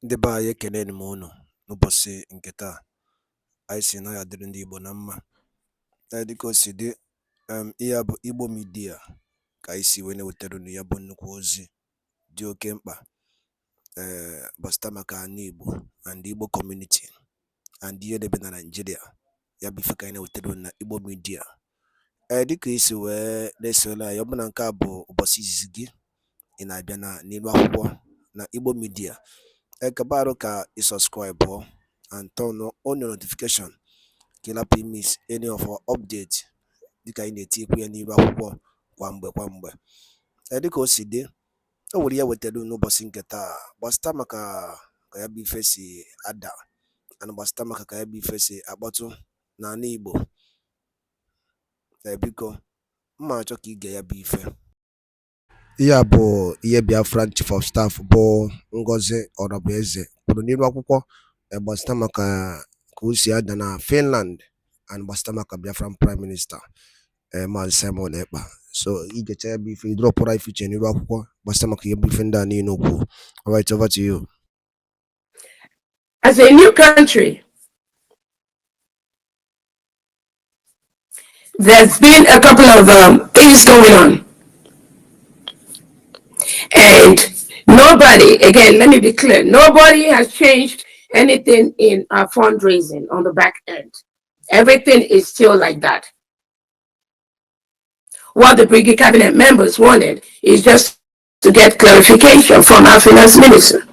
Ndị be anyị ekeneni m unu n'ụbọchị nke taa. Anyị sị na ya dịrị ndị Igbo na mma. Dịka o si dị, ihe a bụ Igbo Media ka anyị si wee na-ewetara unu ya bụ nnukwu ozi dị oke mkpa gbasịta maka ana Igbo and Igbo community and ihe debe na Nigeria. Ya bụ ife ka anyị na-ewetara unu na Igbo Media. Dịka isi wee na-esole anyị, ọ bụ na nke a bụ ụbọchị izizi gị ị na-abịa n'ilu akwụkwọ na Igbo Media, kabaru ka subscribe and turn on your notification ka ị lapụ miss any of our update dịka anyị na-etikwu ya n'ilu akwụkwọ kwa mgbe. Dịka o si dị, o nwere ya wetara n'ụbọchị nke taa gbasịta maka ka ya bụ ife si ada and gbasịta maka ka ya bụ ife si akpọtụ n'ala Igbo. Biko mma achọ ka ige ya bụ ife. Ihe a bụ ihe Biafra Chief of Staff bụ Ngozi Ọrọbụeze kwuru n'ilu akwụkwọ gbasịta maka ka o si ada na Finland and gbasịta maka Biafran Prime Minister Maazị Simon Ekpa. So igecha ya bụ ife idropụra ifiche n'ilu akwụkwọ gbasịta maka ihe bụ ife ndị a niile okwu. All right, over to you. As a new country, there's been a couple of things going on. And nobody, again, let me be clear, nobody has changed anything in our fundraising on the back end. Everything is still like that. What the Brigade Cabinet members wanted is just to get clarification from our finance minister.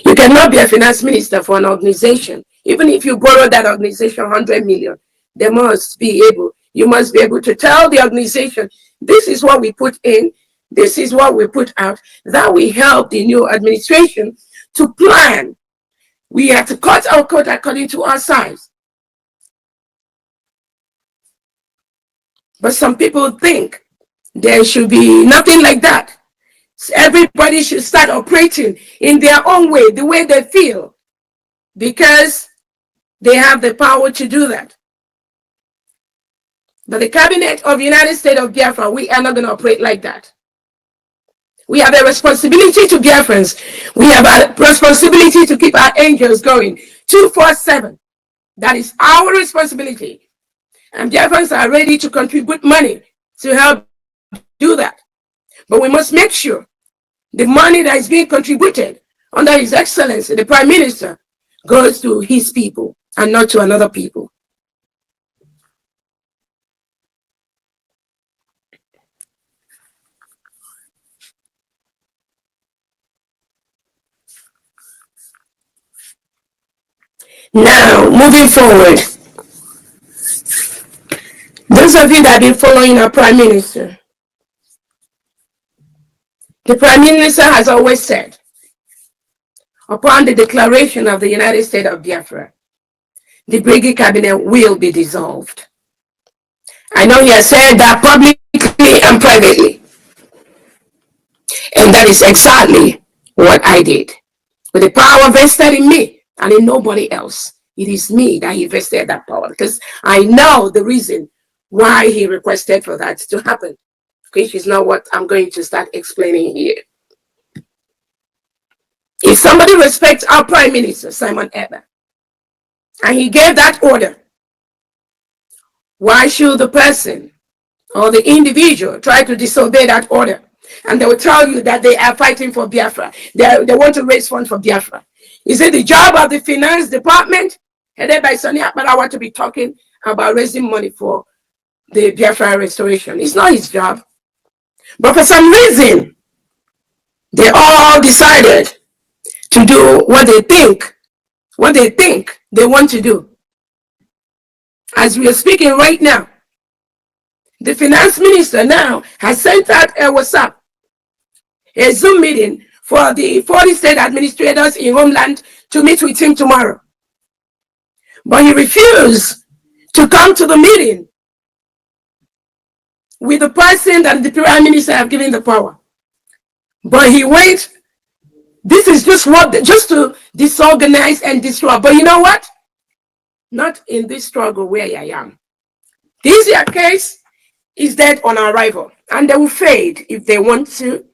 You cannot be a finance minister for an organization. Even if you borrow that organization 100 million, you must be able to tell the organization, this is what we put in, this is what we put out. That will help the new administration to plan. We have to cut our coat according to our size. But some people think there should be nothing like that. Everybody should start operating in their own way, the way they feel, because they have the power to do that. But the Cabinet of the United States of Biafra, we are not going to operate like that. We have a responsibility to Biafrans. We have a responsibility to keep our angels going 24/7. That is our responsibility. And Biafrans are ready to contribute money to help do that. But we must make sure the money that is being contributed under His Excellency, the Prime Minister, goes to his people and not to another people. Now, moving forward, those of you that have been following our Prime Minister, the Prime Minister has always said, upon the declaration of the United States of Biafra, the Brigade Cabinet will be dissolved. I know he has said that publicly and privately. And that is exactly what I did. With the power vested in me, and in nobody else. It is me that he vested that power, because I know the reason why he requested for that to happen, which is not what I'm going to start explaining here. If somebody respects our Prime Minister, Simon Ekpa, and he gave that order, why should the person or the individual try to disobey that order? And they will tell you that they are fighting for Biafra. They want to raise funds for Biafra. Is it the job of the finance department, headed by Sonny Akparawa, to be talking about raising money for the Biafra restoration? It's not his job. But for some reason, they all decided to do what they think they want to do. As we are speaking right now, the finance minister now has sent out a WhatsApp, a Zoom meeting for the 40 state administrators in Homeland to meet with him tomorrow. But he refused to come to the meeting with the person that the Prime Minister have given the power. But he went, this is just to disorganize and destroy. But you know what? Not in this struggle where I am. This case is dead on arrival, and they will fade if they want to.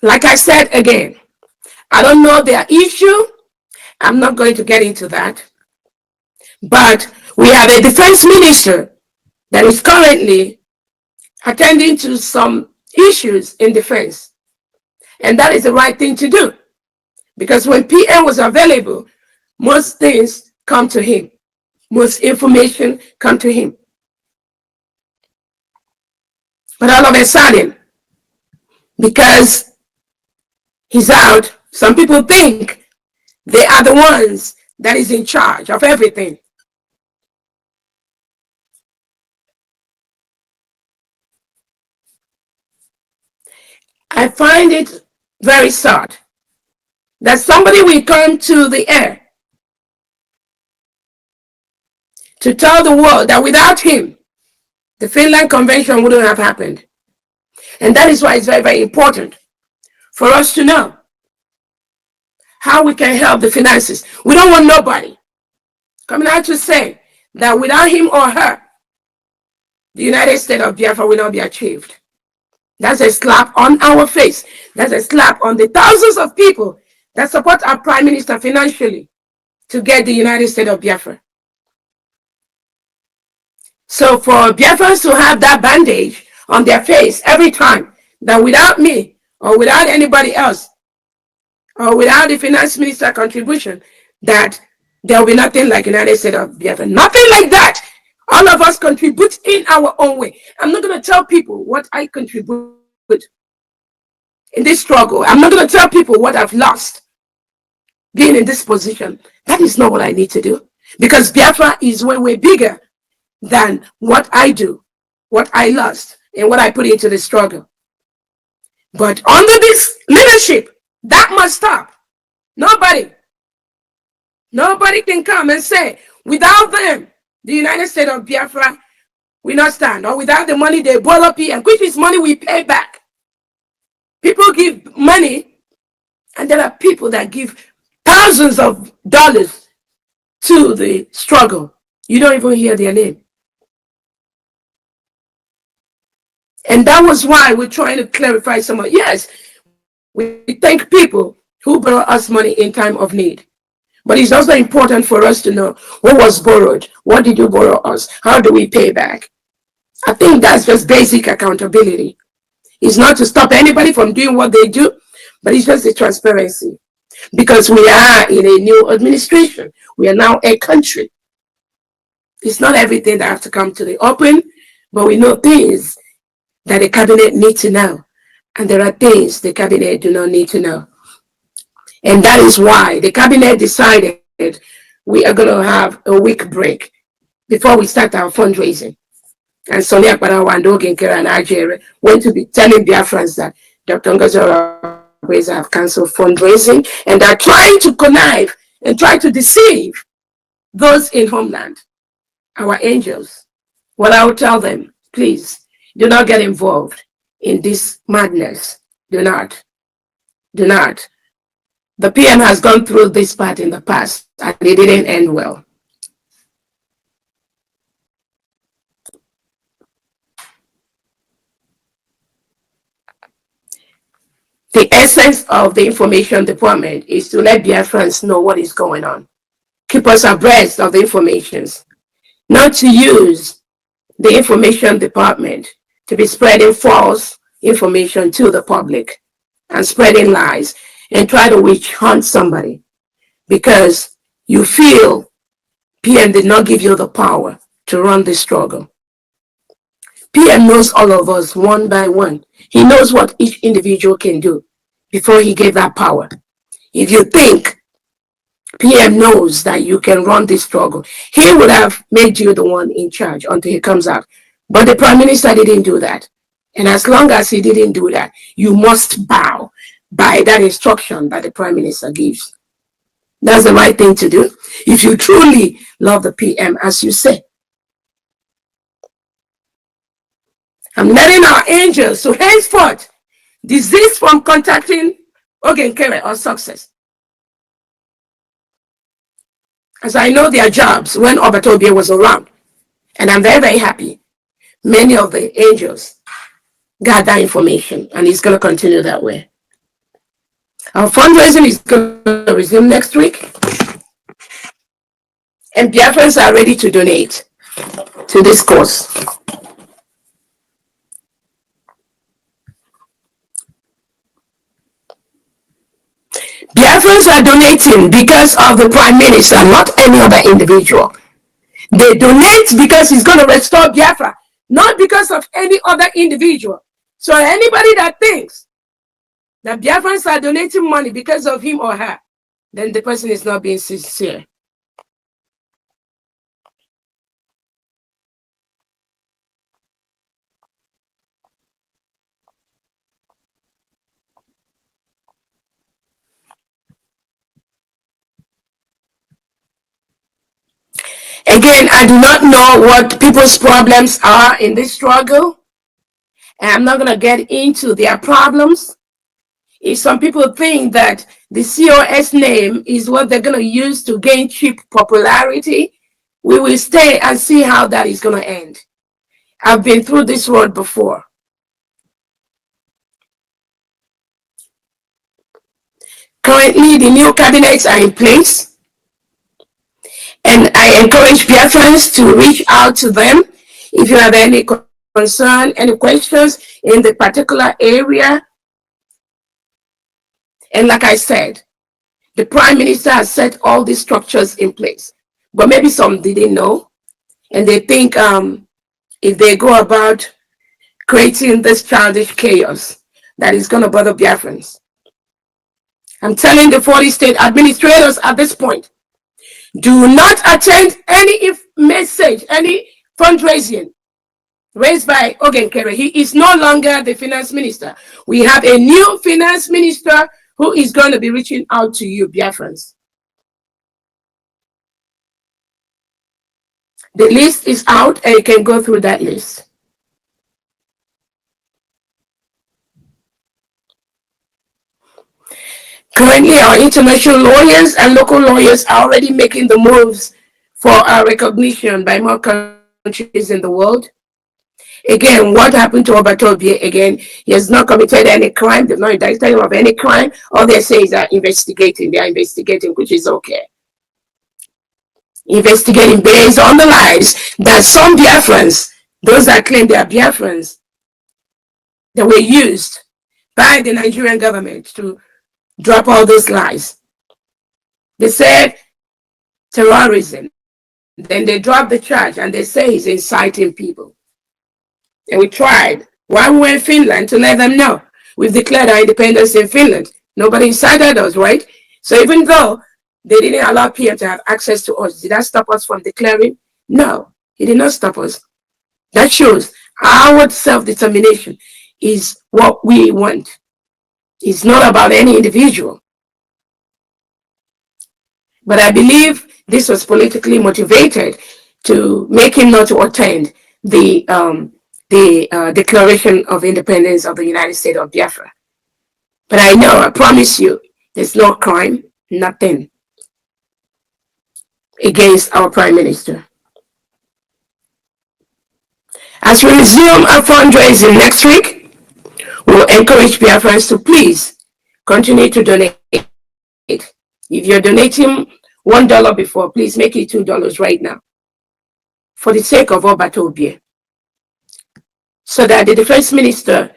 Like I said again, I don't know their issue. I'm not going to get into that. But we have a defense minister that is currently attending to some issues in defense. And that is the right thing to do. Because when PM was available, most things come to him. Most information come to him. But all of a sudden, because he's out, some people think they are the ones that is in charge of everything. I find it very sad that somebody will come to the air to tell the world that without him, the Finland Convention wouldn't have happened. And that is why it's very, very important for us to know how we can help the finances. We don't want nobody coming out to say that without him or her, the United States of Biafra will not be achieved. That's a slap on our face. That's a slap on the thousands of people that support our prime minister financially to get the United States of Biafra. So for Biafrans to have that bandage on their face every time that without me or without anybody else or without the finance minister contribution, that there will be nothing like United States of Biafra. Nothing like that. All of us contribute in our own way. I'm not going to tell people what I contribute in this struggle. I'm not going to tell people what I've lost being in this position. That is not what I need to do. Because Biafra is way, way bigger than what I do, what I lost, and what I put into the struggle. But under this leadership, that must stop. Nobody can come and say, without them, the United States of Biafra will not stand, or without the money they boil up here, which is money we pay back. People give money, and there are people that give thousands of dollars to the struggle. You don't even hear their name. And that was why we're trying to clarify some of, yes, we thank people who borrow us money in time of need. But it's also important for us to know what was borrowed. What did you borrow us? How do we pay back? I think that's just basic accountability. It's not to stop anybody from doing what they do, but it's just the transparency. Because we are in a new administration. We are now a country. It's not everything that has to come to the open, but we know things that the cabinet needs to know. And there are things the cabinet do not need to know. And that is why the cabinet decided we are going to have a week break before we start our fundraising. And Sonia Akbarawa and Ogenkere and Ajere went to be telling Biafrans that Dr. Ngozi Obreza have canceled fundraising and are trying to connive and try to deceive those in homeland, our angels. Well, I will tell them, please, do not get involved in this madness. Do not. Do not. The PM has gone through this part in the past, and it didn't end well. The essence of the information department is to let Biafrans know what is going on. Keep us abreast of the informations. Not to use the information department to be spreading false information to the public and spreading lies and try to witch hunt somebody because you feel PM did not give you the power to run this struggle. PM knows all of us one by one. He knows what each individual can do before he gave that power. If you think PM knows that you can run this struggle, he would have made you the one in charge until he comes out. But the Prime Minister didn't do that. And as long as he didn't do that, you must bow by that instruction that the Prime Minister gives. That's the right thing to do if you truly love the PM, as you say. I'm letting our angels to henceforth desist from contacting Ogenkere or Success. As I know their jobs when Obatobia was around. And I'm very, very happy. Many of the angels got that information, and it's going to continue that way. Our fundraising is going to resume next week, and Biafrans are ready to donate to this cause. Biafrans are donating because of the Prime Minister, not any other individual. They donate because he's going to restore Biafra, not because of any other individual. So anybody that thinks that Biafrans are donating money because of him or her, then the person is not being sincere. Again, I do not know what people's problems are in this struggle. And I'm not going to get into their problems. If some people think that the COS name is what they're going to use to gain cheap popularity, we will stay and see how that is going to end. I've been through this road before. Currently, the new cabinets are in place. And I encourage Biafrans to reach out to them if you have any concern, any questions in the particular area. And like I said, the Prime Minister has set all these structures in place. But maybe some didn't know. And they think if they go about creating this childish chaos, that is going to bother Biafrans. I'm telling the 40 state administrators at this point, do not attend any message, any fundraising raised by Ogenkere. He is no longer the finance minister. We have a new finance minister who is going to be reaching out to you, Biafrans. The list is out and you can go through that list. Currently, our international lawyers and local lawyers are already making the moves for our recognition by more countries in the world. Again, what happened to Obi? Again, he has not committed any crime. They've not indicted him of any crime. All they say is that investigating. They are investigating, which is okay. Investigating based on the lies that some Biafrans, those that claim they are Biafrans, that were used by the Nigerian government to drop all those lies. They said terrorism. Then they dropped the charge and they say he's inciting people. And we tried while we were in Finland to let them know we've declared our independence in Finland. Nobody incited us, right? So even though they didn't allow PM to have access to us, did that stop us from declaring? No, it did not stop us. That shows our self-determination is what we want. It's not about any individual. But I believe this was politically motivated to make him not to attend the Declaration of Independence of the United States of Biafra. But I know, I promise you, there's no crime, nothing against our Prime Minister. As we resume our fundraising next week, we'll encourage Biafrans to please continue to donate. If you're donating $1 before, please make it $2 right now for the sake of Obi, so that the defense minister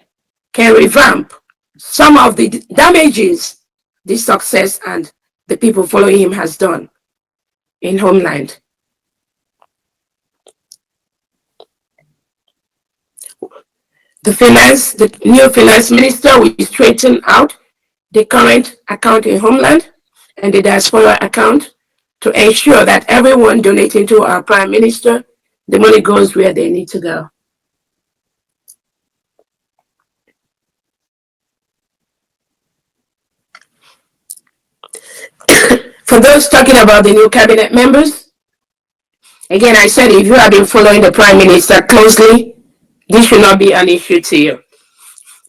can revamp some of the damages this success and the people following him has done in homeland. The new finance minister will straighten out the current account in homeland and the diaspora account to ensure that everyone donating to our Prime Minister, the money goes where they need to go. For those talking about the new cabinet members, again, I said if you have been following the Prime Minister closely, this should not be an issue to you.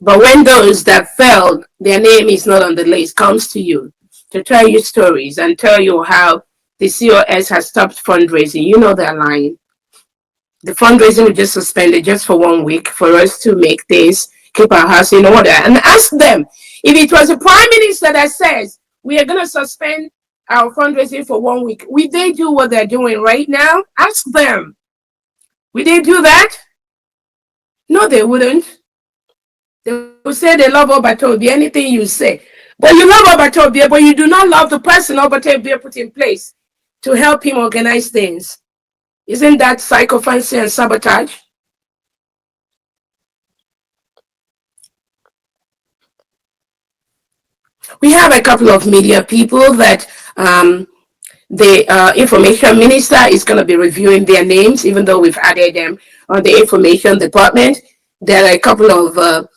But when those that felt their name is not on the list comes to you to tell you stories and tell you how the COS has stopped fundraising, you know they're lying. The fundraising was just suspended just for 1 week for us to make things keep our house in order. And ask them, if it was the prime minister that says we are going to suspend our fundraising for 1 week, would they do what they're doing right now? Ask them. Would they do that? No, they wouldn't. They will say they love Obatobia, anything you say. But you love Obatobia, but you do not love the person Obatobia put in place to help him organize things. Isn't that sycophancy and sabotage? We have a couple of media people that the information minister is going to be reviewing their names, even though we've added them on the information department. There are a couple of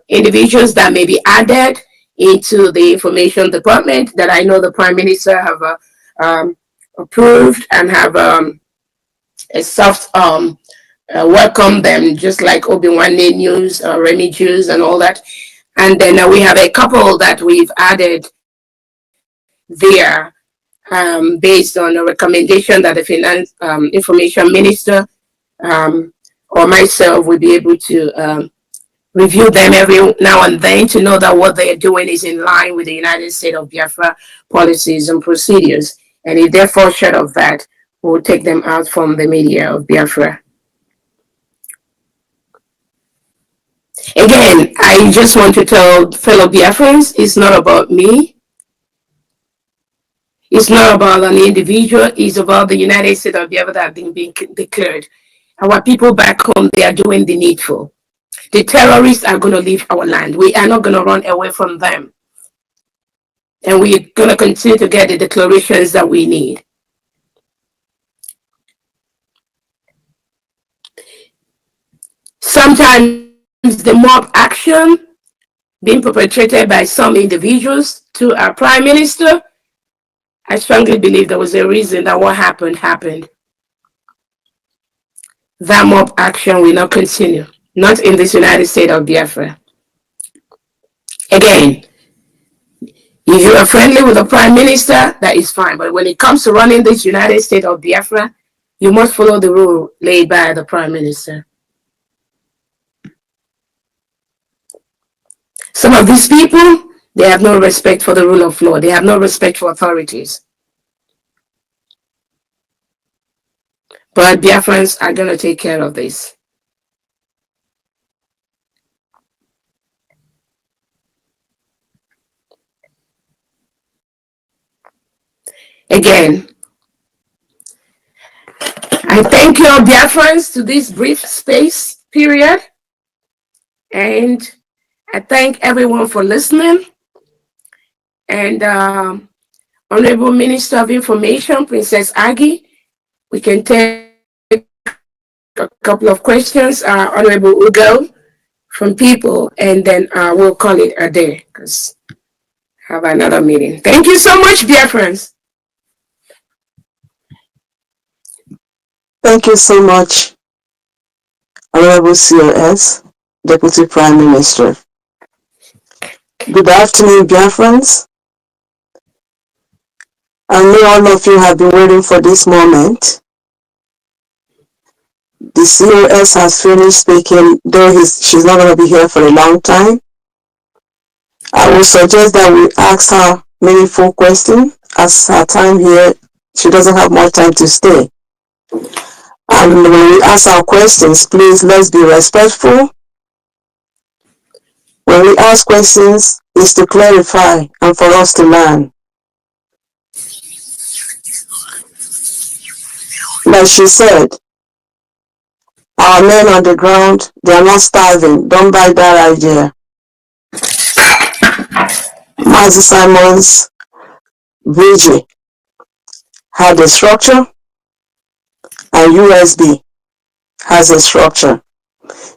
individuals that may be added into the information department that I know the prime minister have approved and have a soft welcome them, just like Obi-Wan News, Remy Jews, and all that. And then we have a couple that we've added there based on a recommendation that the finance information minister or myself will be able to review them every now and then to know that what they're doing is in line with the United States of Biafra policies and procedures. And if they fall short of that, we'll take them out from the media of Biafra. Again, I just want to tell fellow Biafrans, it's not about me. It's not about an individual. It's about the United States of Biafra that have been declared. Our people back home, they are doing the needful. The terrorists are going to leave our land. We are not going to run away from them. And we're going to continue to get the declarations that we need. Sometimes the mob action being perpetrated by some individuals to our prime minister, I strongly believe there was a reason that what happened. That mob action will not continue, not in this United States of Biafra. Again, if you are friendly with the prime minister, that is fine. But when it comes to running this United States of Biafra, you must follow the rule laid by the prime minister. Some of these people, they have no respect for the rule of law. They have no respect for authorities. But Biafrans are going to take care of this. Again, I thank you all Biafrans to this brief space period. And I thank everyone for listening. And Honorable Minister of Information, Princess Aggie, we can take a couple of questions. Honorable Ugo from people, and then we'll call it a day because have another meeting. Thank you so much, Biafrans. Thank you so much, Honorable COS, Deputy Prime Minister. Good afternoon, Biafrans. I know all of you have been waiting for this moment. The COS has finished speaking, though she's not going to be here for a long time. I would suggest that we ask her meaningful questions, as her time here, she doesn't have more time to stay. And when we ask our questions, please let's be respectful. When we ask questions, it's to clarify and for us to learn. Like she said, our men on the ground, they are not starving. Don't buy that idea. Mazi Simons Bridgie had a structure, and USB has a structure.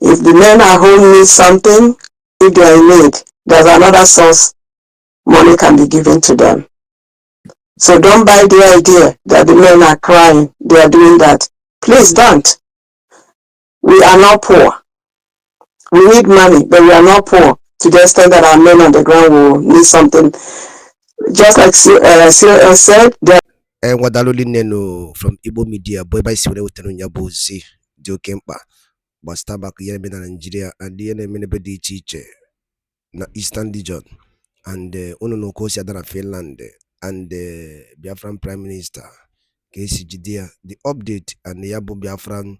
If the men at home need something, if they are in need, there's another source money can be given to them. So don't buy the idea that the men are crying, they are doing that. Please don't. We are not poor. We need money, but we are not poor to the extent that our men on the ground will need something. Just like COS said, Wadaloli Neno from Igbo Media, boy by Siwele Utenu Nyabozi, Jokempa. gbasara maka ihe na-eme na Nigeria and ihe na-eme n'ebe dị iche iche na Eastern region, and unu na oke osi ada na Finland and Biafran Prime Minister ka esi jide ya, the update and ya bụ Biafran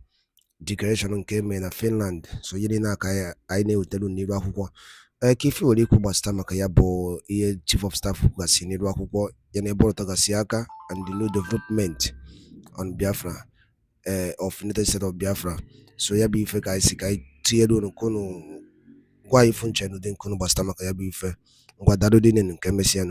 declaration nke eme na Finland. So ihe niile aka anyị na-ewetara n'iru akwụkwọ ka ife nwere ikwu gbasara maka ya bụ ihe Chief of Staff kwugasị n'iru akwụkwọ ya na ebe ọrụtagasị aka and the new development on Biafra of United States of Biafra. So ya bụ ife ka anyị si ka anyị tinyere unu ka unu gwa ifu nche n'ụdị nke unu gbasara maka ya bụ ife ngwa daalụ dị nke emesịa.